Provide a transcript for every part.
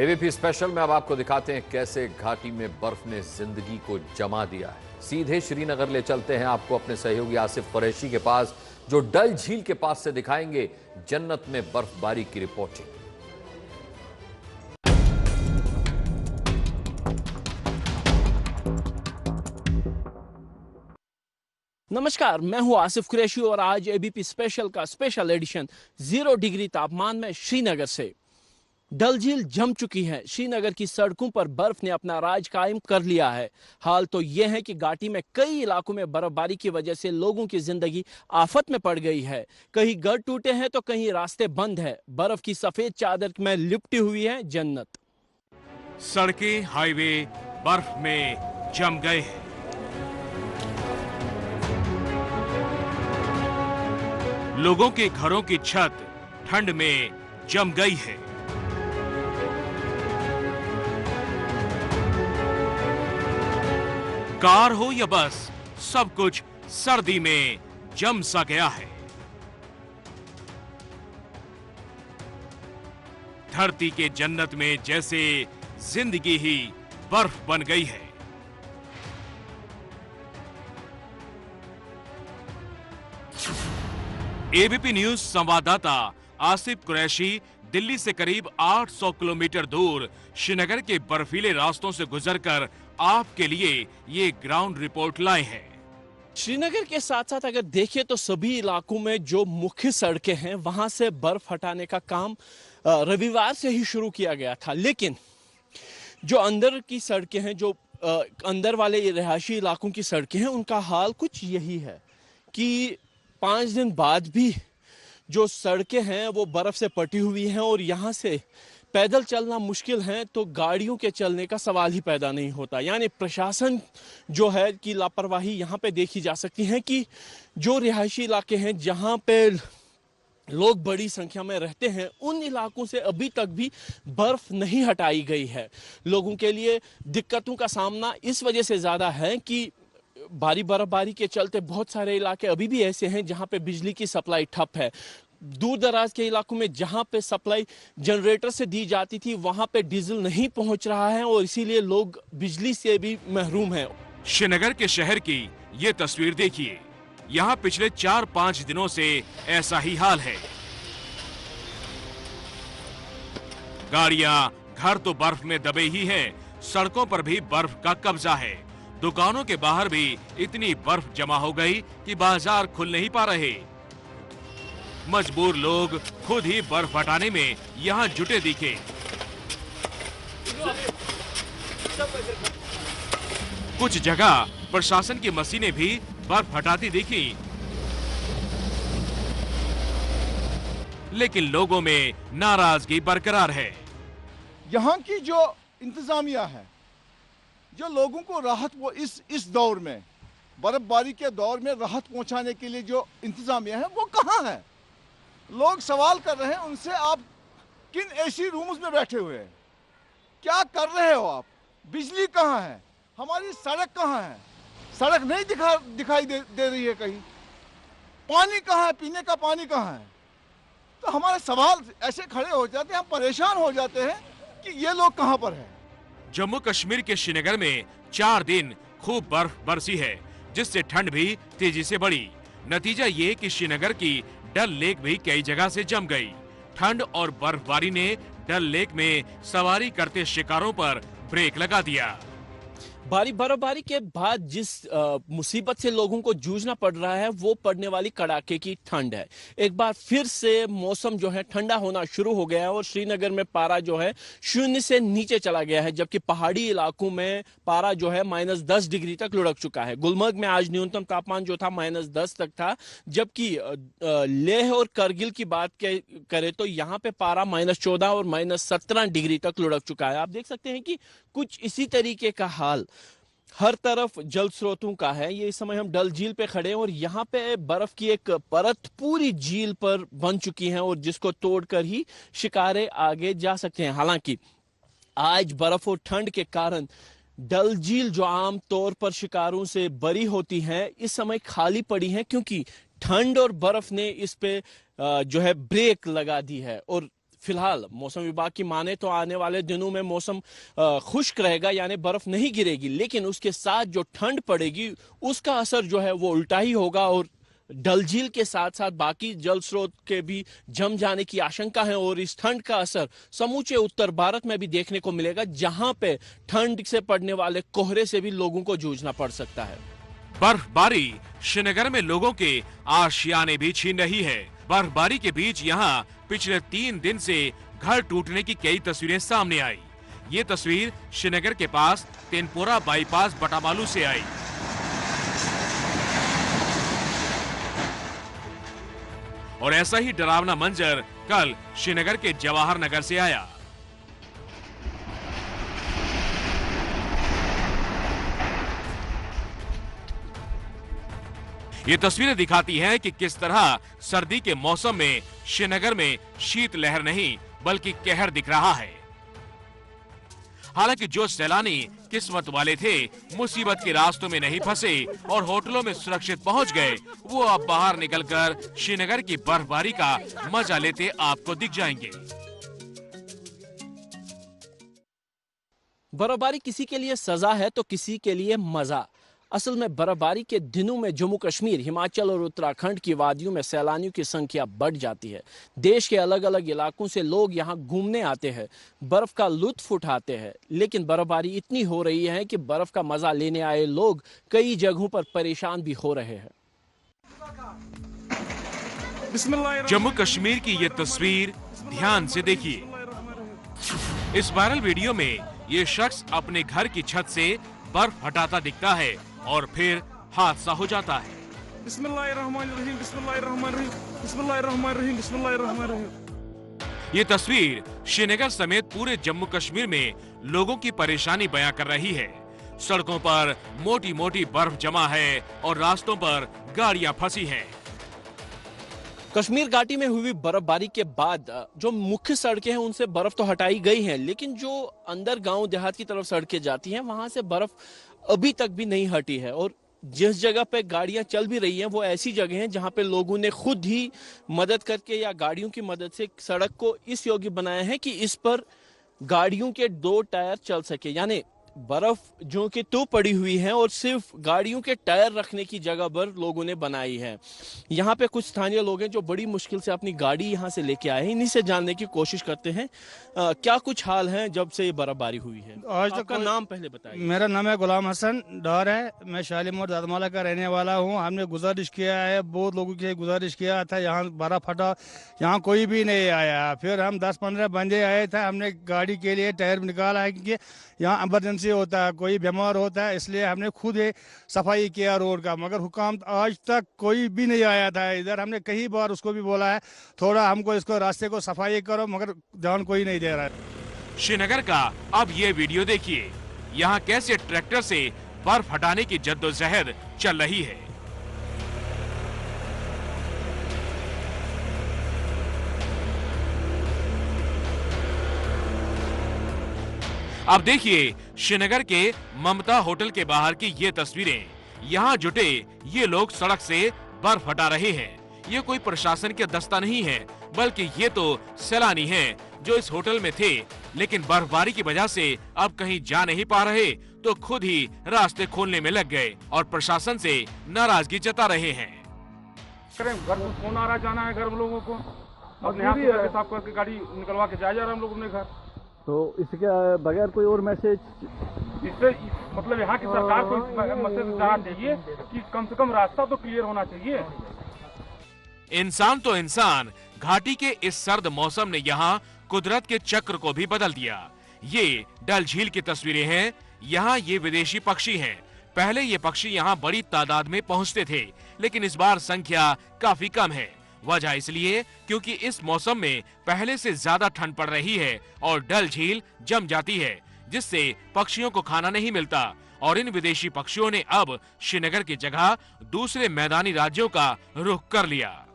ABP special में अब आपको दिखाते हैं कैसे घाटी में बर्फ ने जिंदगी को जमा दिया है। सीधे श्रीनगर ले चलते हैं आपको अपने सहयोगी आसिफ कुरैशी के पास, जो डल झील के पास से दिखाएंगे जन्नत में बर्फबारी की रिपोर्टिंग। नमस्कार, मैं हूं आसिफ कुरैशी और आज एबीपी स्पेशल का स्पेशल एडिशन 0 डिग्री तापमान में श्रीनगर से। डल झील जम चुकी है। श्रीनगर की सड़कों पर बर्फ ने अपना राज कायम कर लिया है। हाल तो यह है कि घाटी में कई इलाकों में बर्फबारी की वजह से लोगों की जिंदगी आफत में पड़ गई है। कहीं घर टूटे हैं तो कहीं रास्ते बंद है। बर्फ की सफेद चादर में लिपटी हुई है जन्नत। सड़कें, हाईवे बर्फ में जम गए हैं। लोगों के घरों की छत ठंड में जम गई है। कार हो या बस, सब कुछ सर्दी में जम सा गया है। धरती के जन्नत में जैसे जिंदगी ही बर्फ बन गई है। एबीपी न्यूज संवाददाता आसिफ कुरैशी दिल्ली से करीब 800 किलोमीटर दूर श्रीनगर के बर्फीले रास्तों से गुजरकर आपके लिए ये ग्राउंड रिपोर्ट लाए हैं। श्रीनगर के साथ साथ अगर देखिए तो सभी इलाकों में जो मुख्य सड़कें हैं वहां से बर्फ हटाने का काम रविवार से ही शुरू किया गया था, लेकिन जो अंदर की सड़कें हैं, जो अंदर वाले रिहायशी इलाकों की सड़कें हैं, उनका हाल कुछ यही है कि 5 दिन बाद भी जो सड़कें हैं वो बर्फ से पटी हुई हैं और यहाँ से पैदल चलना मुश्किल है, तो गाड़ियों के चलने का सवाल ही पैदा नहीं होता। यानी प्रशासन जो है कि लापरवाही यहाँ पे देखी जा सकती है कि जो रिहायशी इलाके हैं जहाँ पे लोग बड़ी संख्या में रहते हैं, उन इलाकों से अभी तक भी बर्फ नहीं हटाई गई है। लोगों के लिए दिक्कतों का सामना इस वजह से ज़्यादा है कि भारी बर्फबारी के चलते बहुत सारे इलाके अभी भी ऐसे हैं जहां पे बिजली की सप्लाई ठप है। दूर दराज के इलाकों में जहां पे सप्लाई जनरेटर से दी जाती थी वहां पे डीजल नहीं पहुंच रहा है और इसीलिए लोग बिजली से भी महरूम हैं। श्रीनगर के शहर की ये तस्वीर देखिए। यहाँ पिछले 4-5 दिनों से ऐसा ही हाल है। गाड़ियां, घर तो बर्फ में दबे ही हैं, सड़कों पर भी बर्फ का कब्जा है। दुकानों के बाहर भी इतनी बर्फ जमा हो गई कि बाजार खुल नहीं पा रहे। मजबूर लोग खुद ही बर्फ हटाने में यहाँ जुटे दिखे। कुछ जगह प्रशासन की मशीनें भी बर्फ हटाती दिखी, लेकिन लोगों में नाराजगी बरकरार है। यहाँ की जो इंतजामिया है, जो लोगों को राहत, वो इस दौर में, बर्फबारी के दौर में राहत पहुंचाने के लिए जो इंतजामिया है वो कहाँ है? लोग सवाल कर रहे हैं उनसे, आप किन एसी रूम्स में बैठे हुए हैं? क्या कर रहे हो आप? बिजली कहाँ है? हमारी सड़क कहाँ है? सड़क नहीं दिखाई दे रही है कहीं। पानी कहाँ है? पीने का पानी कहाँ है? तो हमारे सवाल ऐसे खड़े हो जाते हैं, हम परेशान हो जाते हैं कि ये लोग कहाँ पर हैं। जम्मू कश्मीर के श्रीनगर में 4 दिन खूब बर्फ बरसी है, जिससे ठंड भी तेजी से बढ़ी। नतीजा ये कि श्रीनगर की डल लेक भी कई जगह से जम गई। ठंड और बर्फबारी ने डल लेक में सवारी करते शिकारों पर ब्रेक लगा दिया। भारी बर्फबारी के बाद जिस मुसीबत से लोगों को जूझना पड़ रहा है वो पड़ने वाली कड़ाके की ठंड है। एक बार फिर से मौसम जो है ठंडा होना शुरू हो गया है और श्रीनगर में पारा जो है 0 से नीचे चला गया है, जबकि पहाड़ी इलाकों में पारा जो है -10 डिग्री तक लुढ़क चुका है। गुलमर्ग में आज न्यूनतम तापमान जो था -10 तक था, जबकि लेह और करगिल की बात करें तो यहाँ पे पारा -14 और -17 डिग्री तक लुढ़क चुका है। आप देख सकते हैं कि कुछ इसी तरीके का हाल हर तरफ जल स्रोतों का है। ये इस समय हम डल झील पे खड़े हैं और यहाँ पे बर्फ की एक परत पूरी झील पर बन चुकी है और जिसको तोड़कर ही शिकारे आगे जा सकते हैं। हालांकि आज बर्फ और ठंड के कारण डल झील जो आम तौर पर शिकारों से बरी होती है, इस समय खाली पड़ी है क्योंकि ठंड और बर्फ ने इस पे जो है ब्रेक लगा दी है और फिलहाल मौसम विभाग की माने तो आने वाले दिनों में मौसम खुश्क रहेगा, यानी बर्फ नहीं गिरेगी, लेकिन उसके साथ जो ठंड पड़ेगी उसका असर जो है वो उल्टा ही होगा और डल झील के साथ साथ बाकी जल स्रोत के भी जम जाने की आशंका है और इस ठंड का असर समूचे उत्तर भारत में भी देखने को मिलेगा, जहां पे ठंड से पड़ने वाले कोहरे से भी लोगों को जूझना पड़ सकता है। बर्फबारी श्रीनगर में लोगों के आशियाने भी छीन रही है। बर्फबारी के बीच यहाँ पिछले 3 दिन से घर टूटने की कई तस्वीरें सामने आई। ये तस्वीर श्रीनगर के पास तेनपोरा बाईपास बटामालू से आई। और ऐसा ही डरावना मंजर कल श्रीनगर के जवाहर नगर से आया। ये तस्वीरें दिखाती हैं कि किस तरह सर्दी के मौसम में श्रीनगर में शीत लहर नहीं बल्कि कहर दिख रहा है। हालांकि जो सैलानी किस्मत वाले थे, मुसीबत के रास्तों में नहीं फंसे और होटलों में सुरक्षित पहुंच गए, वो अब बाहर निकलकर श्रीनगर की बर्फबारी का मजा लेते आपको दिख जाएंगे। बर्फबारी किसी के लिए सजा है तो किसी के लिए मजा। असल में बर्फबारी के दिनों में जम्मू कश्मीर, हिमाचल और उत्तराखंड की वादियों में सैलानियों की संख्या बढ़ जाती है। देश के अलग अलग इलाकों से लोग यहाँ घूमने आते हैं, बर्फ का लुत्फ उठाते हैं। लेकिन बर्फबारी इतनी हो रही है कि बर्फ का मजा लेने आए लोग कई जगहों पर परेशान भी हो रहे हैं। जम्मू कश्मीर की ये तस्वीर ध्यान से देखिए। इस वायरल वीडियो में ये शख्स अपने घर की छत से बर्फ हटाता दिखता है और फिर हादसा हो जाता है। बिस्मिल्लाहिर्रहमानिर्रहीम, बिस्मिल्लाहिर्रहमानिर्रहीम, बिस्मिल्लाहिर्रहमानिर्रहीम, बिस्मिल्लाहिर्रहमानिर्रहीम। ये तस्वीर श्रीनगर समेत पूरे जम्मू कश्मीर में लोगों की परेशानी बयां कर रही है। सड़कों पर मोटी मोटी बर्फ जमा है और रास्तों पर गाड़ियां फंसी हैं। कश्मीर घाटी में हुई बर्फबारी के बाद जो मुख्य सड़कें हैं उनसे बर्फ तो हटाई गई है, लेकिन जो अंदर गांव देहात की तरफ सड़कें जाती हैं वहां से बर्फ अभी तक भी नहीं हटी है। और जिस जगह पे गाड़ियां चल भी रही हैं वो ऐसी जगह हैं जहां पे लोगों ने खुद ही मदद करके या गाड़ियों की मदद से सड़क को इस योग्य बनाया है कि इस पर गाड़ियों के 2 टायर चल सके। यानी बर्फ जो कि तो पड़ी हुई है और सिर्फ गाड़ियों के टायर रखने की जगह पर लोगों ने बनाई है। यहाँ पे कुछ स्थानीय लोग हैं जो बड़ी मुश्किल से अपनी गाड़ी यहाँ से लेके आए हैं। इन्हीं से जानने की कोशिश करते हैं क्या कुछ हाल है जब से ये बर्फबारी हुई है। आज आपका नाम पहले बताइए। मेरा नाम है गुलाम हसन डॉर है, मैं शालीमार दादमाला का रहने वाला हूँ। हमने गुजारिश किया है, बहुत लोगों की गुजारिश किया था, यहाँ बर्फ फटा, यहाँ कोई भी नहीं आया। फिर हम 10-15 बंदे आए थे, हमने गाड़ी के लिए टायर निकाला है क्योंकि यहाँ इमरजेंसी होता है, कोई बीमार होता है, इसलिए हमने खुद ही सफाई किया रोड का। मगर हुकाम आज तक कोई भी नहीं आया था इधर। हमने कई बार उसको भी बोला है थोड़ा हमको इसको रास्ते को सफाई करो, मगर ध्यान कोई नहीं दे रहा है। श्रीनगर का अब ये वीडियो देखिए, यहाँ कैसे ट्रैक्टर से बर्फ हटाने की जद्दोजहद चल रही है। अब देखिए श्रीनगर के ममता होटल के बाहर की ये तस्वीरें। यहाँ जुटे ये लोग सड़क से बर्फ हटा रहे हैं। ये कोई प्रशासन के दस्ता नहीं है, बल्कि ये तो सैलानी हैं जो इस होटल में थे, लेकिन बर्फबारी की वजह से अब कहीं जा नहीं पा रहे तो खुद ही रास्ते खोलने में लग गए और प्रशासन से नाराजगी जता रहे हैं। घर को फोन आ रहा, जाना है घर लोगों को, अब यहाँ से साफ करके गाड़ी निकलवा के जा रहे हम लोग अपने घर। तो इसके बगैर कोई और मैसेज इससे मतलब यहाँ की सरकार को मैसेज देना चाहिए कि कम से कम रास्ता तो क्लियर होना चाहिए। इंसान तो इंसान, घाटी के इस सर्द मौसम ने यहाँ कुदरत के चक्र को भी बदल दिया। ये डल झील की तस्वीरें हैं। यहाँ ये विदेशी पक्षी हैं। पहले ये पक्षी यहाँ बड़ी तादाद में पहुँचते थे, लेकिन इस बार संख्या काफी कम है। वजह इसलिए क्योंकि इस मौसम में पहले से ज्यादा ठंड पड़ रही है और डल झील जम जाती है, जिससे पक्षियों को खाना नहीं मिलता और इन विदेशी पक्षियों ने अब श्रीनगर की जगह दूसरे मैदानी राज्यों का रुख कर लिया।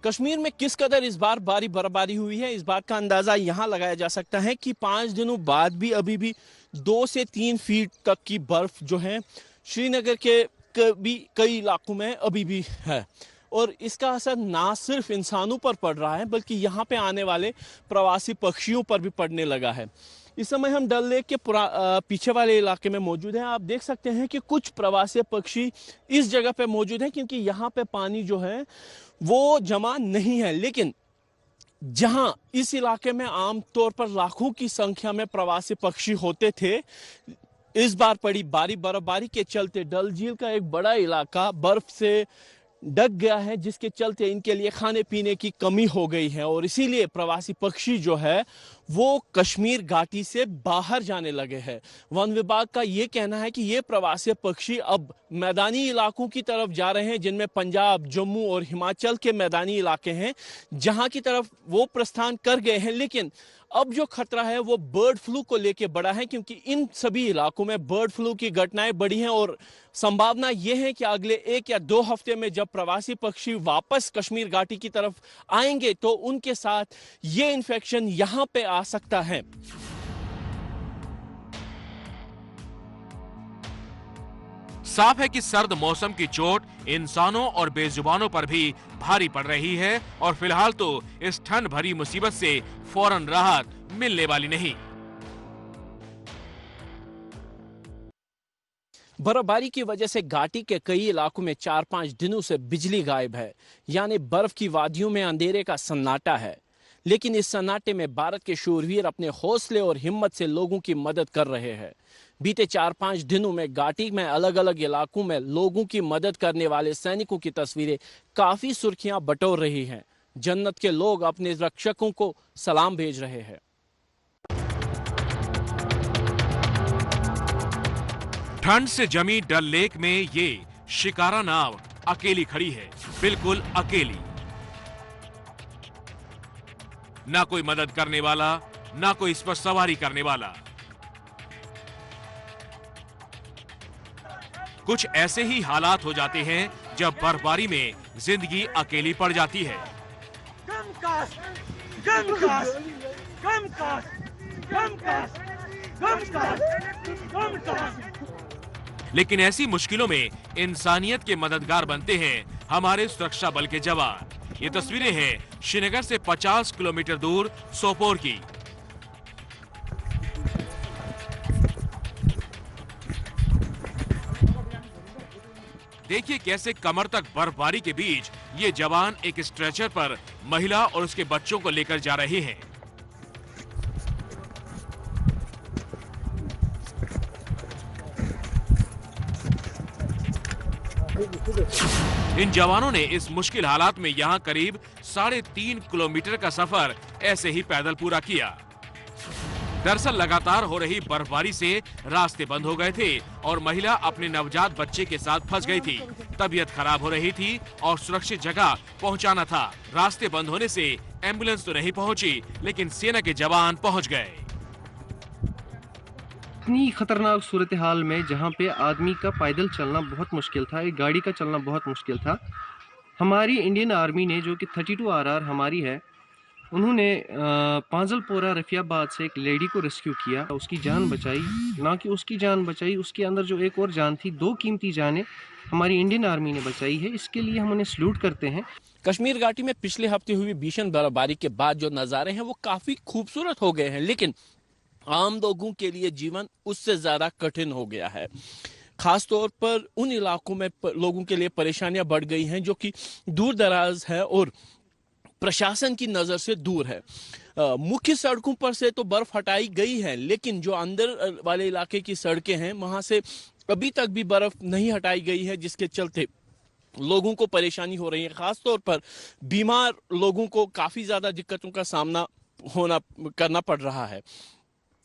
कश्मीर में किस कदर इस बार भारी बर्फबारी हुई है, इस बात का अंदाजा यहाँ लगाया जा सकता है कि 5 दिनों बाद भी अभी भी 2 से 3 फीट तक की बर्फ जो है श्रीनगर के कई इलाकों में अभी भी है। और इसका असर ना सिर्फ इंसानों पर पड़ रहा है बल्कि यहाँ पे आने वाले प्रवासी पक्षियों पर भी पड़ने लगा है। इस समय हम डल लेक के पीछे वाले इलाके में मौजूद हैं। आप देख सकते हैं कि कुछ प्रवासी पक्षी इस जगह पे मौजूद हैं क्योंकि यहाँ पे पानी जो है वो जमा नहीं है। लेकिन जहां इस इलाके में आमतौर पर लाखों की संख्या में प्रवासी पक्षी होते थे, इस बार पड़ी बर्फबारी के चलते डल झील का एक बड़ा इलाका बर्फ से ढक गया है, जिसके चलते इनके लिए खाने पीने की कमी हो गई है और इसीलिए प्रवासी पक्षी जो है वो कश्मीर घाटी से बाहर जाने लगे हैं। वन विभाग का ये कहना है कि ये प्रवासी पक्षी अब मैदानी इलाकों की तरफ जा रहे हैं, जिनमें पंजाब, जम्मू और हिमाचल के मैदानी इलाके हैं, जहां की तरफ वो प्रस्थान कर गए हैं। लेकिन अब जो खतरा है वो बर्ड फ्लू को लेके बड़ा है, क्योंकि इन सभी इलाकों में बर्ड फ्लू की घटनाएं बढ़ी हैं और संभावना यह है कि अगले 1 या 2 हफ्ते में जब प्रवासी पक्षी वापस कश्मीर घाटी की तरफ आएंगे तो उनके साथ ये इन्फेक्शन यहां पे आ सकता है। साफ है कि सर्द मौसम की चोट इंसानों और बेजुबानों पर भी भारी पड़ रही है और फिलहाल तो इस ठंड भरी मुसीबत से फौरन राहत मिलने वाली नहीं। बर्फबारी की वजह से घाटी के कई इलाकों में 4-5 दिनों से बिजली गायब है, यानी बर्फ की वादियों में अंधेरे का सन्नाटा है। लेकिन इस सन्नाटे में भारत के शूरवीर अपने हौसले और हिम्मत से लोगों की मदद कर रहे हैं। बीते 4-5 दिनों में घाटी में अलग अलग इलाकों में लोगों की मदद करने वाले सैनिकों की तस्वीरें काफी सुर्खियां बटोर रही हैं। जन्नत के लोग अपने रक्षकों को सलाम भेज रहे हैं। ठंड से जमी डल लेक में ये शिकारा नाव अकेली खड़ी है, बिल्कुल अकेली। ना कोई मदद करने वाला, ना कोई इस पर सवारी करने वाला। कुछ ऐसे ही हालात हो जाते हैं जब बर्फबारी में जिंदगी अकेली पड़ जाती है। लेकिन ऐसी मुश्किलों में इंसानियत के मददगार बनते हैं हमारे सुरक्षा बल के जवान। ये तस्वीरें हैं श्रीनगर से 50 किलोमीटर दूर सोपोर की। देखिए कैसे कमर तक बर्फबारी के बीच ये जवान एक स्ट्रेचर पर महिला और उसके बच्चों को लेकर जा रहे हैं। इन जवानों ने इस मुश्किल हालात में यहाँ करीब 3.5 किलोमीटर का सफर ऐसे ही पैदल पूरा किया। दरअसल लगातार हो रही बर्फबारी से रास्ते बंद हो गए थे और महिला अपने नवजात बच्चे के साथ फंस गई थी। तबीयत खराब हो रही थी और सुरक्षित जगह पहुंचाना था। रास्ते बंद होने से एम्बुलेंस तो नहीं पहुंची, लेकिन सेना के जवान पहुंच गए। इतनी खतरनाक सूरत हाल में जहाँ पे आदमी का पैदल चलना बहुत मुश्किल था, एक गाड़ी का चलना बहुत मुश्किल था, हमारी इंडियन आर्मी ने जो कि 32 RR हमारी है, उन्होंने पांजलपोरा रफियाबाद से एक लेडी को रेस्क्यू किया, उसकी जान बचाई। ना कि उसकी जान बचाई, उसके अंदर जो एक और जान थी, 2 कीमती जानें हमारी इंडियन आर्मी ने बचाई है। इसके लिए हम उन्हें सल्यूट करते हैं। कश्मीर घाटी में पिछले हफ्ते हुई भीषण बर्फबारी के बाद जो नज़ारे हैं वो काफी खूबसूरत हो गए हैं, लेकिन आम लोगों के लिए जीवन उससे ज्यादा कठिन हो गया है। खास तौर पर उन इलाकों में लोगों के लिए परेशानियां बढ़ गई हैं जो कि दूर दराज है और प्रशासन की नजर से दूर है। मुख्य सड़कों पर से तो बर्फ हटाई गई है, लेकिन जो अंदर वाले इलाके की सड़कें हैं वहां से अभी तक भी बर्फ नहीं हटाई गई है, जिसके चलते लोगों को परेशानी हो रही है। खास तौर पर बीमार लोगों को काफी ज्यादा दिक्कतों का सामना करना पड़ रहा है।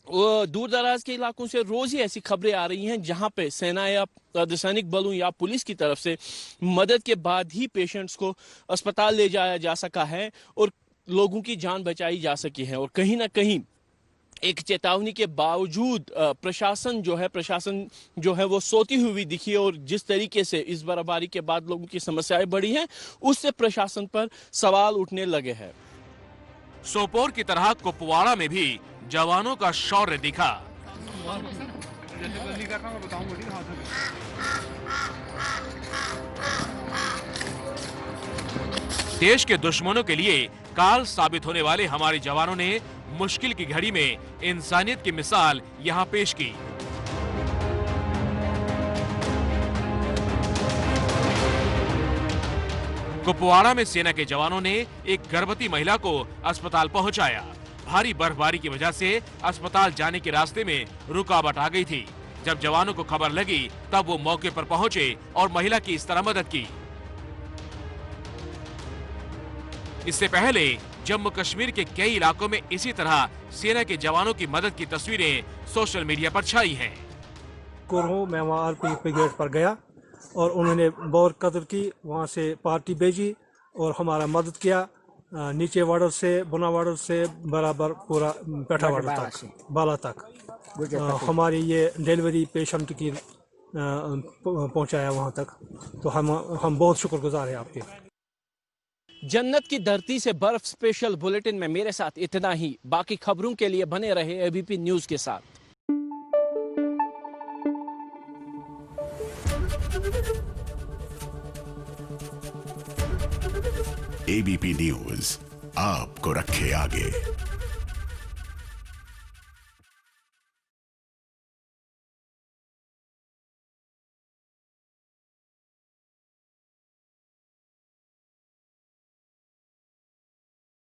दूर दराज के इलाकों से रोज ही ऐसी खबरें आ रही हैं जहां पे सेना या अर्धसैनिक बलों या पुलिस की तरफ से मदद के बाद ही पेशेंट्स को अस्पताल ले जाया जा सका है और लोगों की जान बचाई जा सकी है। और कहीं ना कहीं एक चेतावनी के बावजूद प्रशासन जो है वो सोती हुई दिखी है और जिस तरीके से इस बर्फबारी के बाद लोगों की समस्याएं बढ़ी हैं, उससे प्रशासन पर सवाल उठने लगे हैं। सोपोर की तरह कुपवाड़ा में भी जवानों का शौर्य दिखा। देश के दुश्मनों के लिए काल साबित होने वाले हमारे जवानों ने मुश्किल की घड़ी में इंसानियत की मिसाल यहाँ पेश की। कुपवाड़ा में सेना के जवानों ने एक गर्भवती महिला को अस्पताल पहुंचाया। भारी बर्फबारी की वजह से अस्पताल जाने के रास्ते में रुकावट आ गई थी। जब जवानों को खबर लगी तब वो मौके पर पहुंचे और महिला की इस तरह मदद की। इससे पहले जम्मू कश्मीर के कई इलाकों में इसी तरह सेना के जवानों की मदद की तस्वीरें सोशल मीडिया पर छाई हैं। मैं वहाँ आरपीएफ गेट पर गया और उन्होंने बहुत कदर की, वहाँ से पार्टी भेजी और हमारा मदद किया। नीचे वार्डर से, बुना वार्डर से बराबर पूरा पेठा वार्डर तक, बाला तक हमारी ये डिलीवरी पेशेंट की पहुँचाया वहाँ तक। तो हम बहुत शुक्रगुजार हैं आपके। जन्नत की धरती से बर्फ स्पेशल बुलेटिन में मेरे साथ इतना ही। बाकी खबरों के लिए बने रहे एबीपी न्यूज के साथ। एबीपी न्यूज आपको रखे आगे।